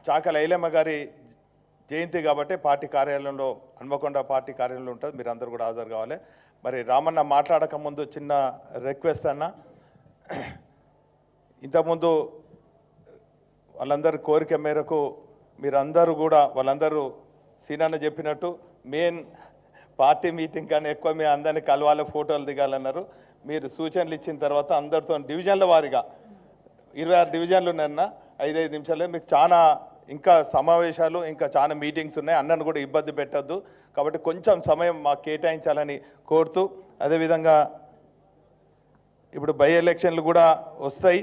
చాకల ఐలమ్మ గారి జయంతి కాబట్టి పార్టీ కార్యాలయంలో హన్మకొండ పార్టీ కార్యాలయంలో ఉంటుంది, మీరు అందరూ కూడా హాజరు కావాలి. మరి రామన్న మాట్లాడక ముందు చిన్న రిక్వెస్ట్ అన్న, ఇంతకుముందు వాళ్ళందరి కోరిక మేరకు మీరందరూ కూడా వాళ్ళందరూ సీనన్న చెప్పినట్టు మెయిన్ పార్టీ మీటింగ్ కానీ ఎక్కువ మీ అందరినీ కలవాలి, ఫోటోలు దిగాలన్నారు. మీరు సూచనలు ఇచ్చిన తర్వాత అందరితో డివిజన్ల వారీగా 26 డివిజన్లు ఉన్నాయన్న, 5-5 నిమిషాలు మీకు చాలా ఇంకా సమావేశాలు ఇంకా చాలా మీటింగ్స్ ఉన్నాయి, అన్నను కూడా ఇబ్బంది పెట్టద్దు కాబట్టి కొంచెం సమయం మాకు కేటాయించాలని కోరుతూ, అదేవిధంగా ఇప్పుడు బై ఎలక్షన్లు కూడా వస్తాయి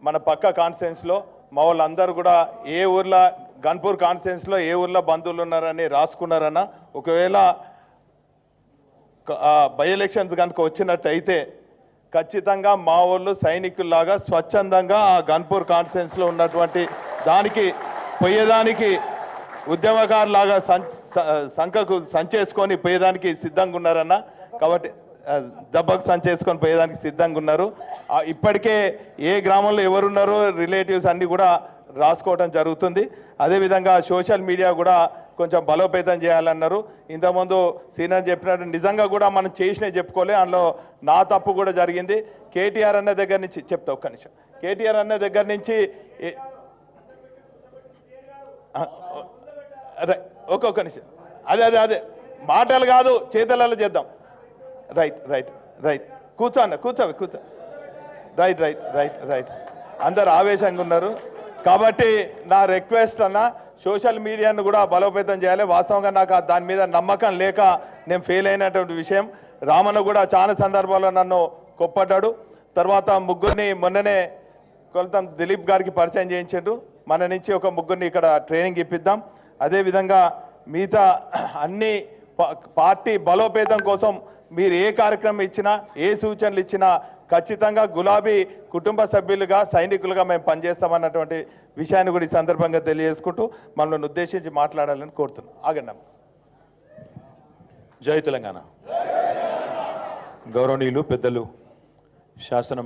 మన పక్క కాన్స్టిట్యున్సీలో. మా వాళ్ళందరూ కూడా ఏ ఊర్లో గన్పూర్ కాన్స్టిట్యున్సీలో ఏ ఊర్లో బంధువులు ఉన్నారని రాసుకున్నారన్న, ఒకవేళ బై ఎలక్షన్స్ కనుక వచ్చినట్టయితే ఖచ్చితంగా మా వాళ్ళు సైనికుల్లాగా స్వచ్ఛందంగా ఆ గన్పూర్ కాన్స్టిట్యున్సీలో ఉన్నటువంటి దానికి పోయేదానికి ఉద్యమకారులాగా సంఖకు సంచేసుకొని పోయేదానికి సిద్ధంగా ఉన్నారన్న. కాబట్టి దెబ్బకు సంచేసుకొని పోయేదానికి సిద్ధంగా ఉన్నారు. ఇప్పటికే ఏ గ్రామంలో ఎవరున్నారో రిలేటివ్స్ అన్నీ కూడా రాసుకోవడం జరుగుతుంది. అదేవిధంగా సోషల్ మీడియా కూడా కొంచెం బలోపేతం చేయాలన్నారు. ఇంతకుముందు సీనియర్ చెప్పినట్టు నిజంగా కూడా మనం చేసినవి చెప్పుకోలే, అందులో నా తప్పు కూడా జరిగింది. కేటీఆర్ అన్న దగ్గర నుంచి చెప్తా, ఒక్క నిమిషం. కేటీఆర్ అన్న దగ్గర నుంచి ఒక్కొక్క నిమిషం, అదే మాటలు కాదు చేతలలో చేద్దాం. రైట్ కూర్చో అన్న, కూర్చో. రైట్ అందరు ఆవేశంగా ఉన్నారు కాబట్టి నా రిక్వెస్ట్ అన్న, సోషల్ మీడియాను కూడా బలోపేతం చేయాలి. వాస్తవంగా నాకు దాని మీద నమ్మకం లేక నేను ఫెయిల్ అయినటువంటి విషయం. రామన్న కూడా చాలా సందర్భాల్లో నన్ను కొప్పడ్డాడు. తర్వాత ముగ్గురిని మొన్ననే కొలతం దిలీప్ గారికి పరిచయం చేయించారు. మన నుంచి ఒక ముగ్గురిని ఇక్కడ ట్రైనింగ్ ఇప్పిద్దాం. అదేవిధంగా మిగతా అన్ని పార్టీ బలోపేతం కోసం మీరు ఏ కార్యక్రమం ఇచ్చినా ఏ సూచనలు ఇచ్చినా ఖచ్చితంగా గులాబీ కుటుంబ సభ్యులుగా సైనికులుగా మేము పనిచేస్తామన్నటువంటి విషయాన్ని కూడా ఈ సందర్భంగా తెలియజేసుకుంటూ మనల్ని ఉద్దేశించి మాట్లాడాలని కోరుతున్నాం. ఆగండి. జై తెలంగాణ. గౌరవనీయులు పెద్దలు శాసన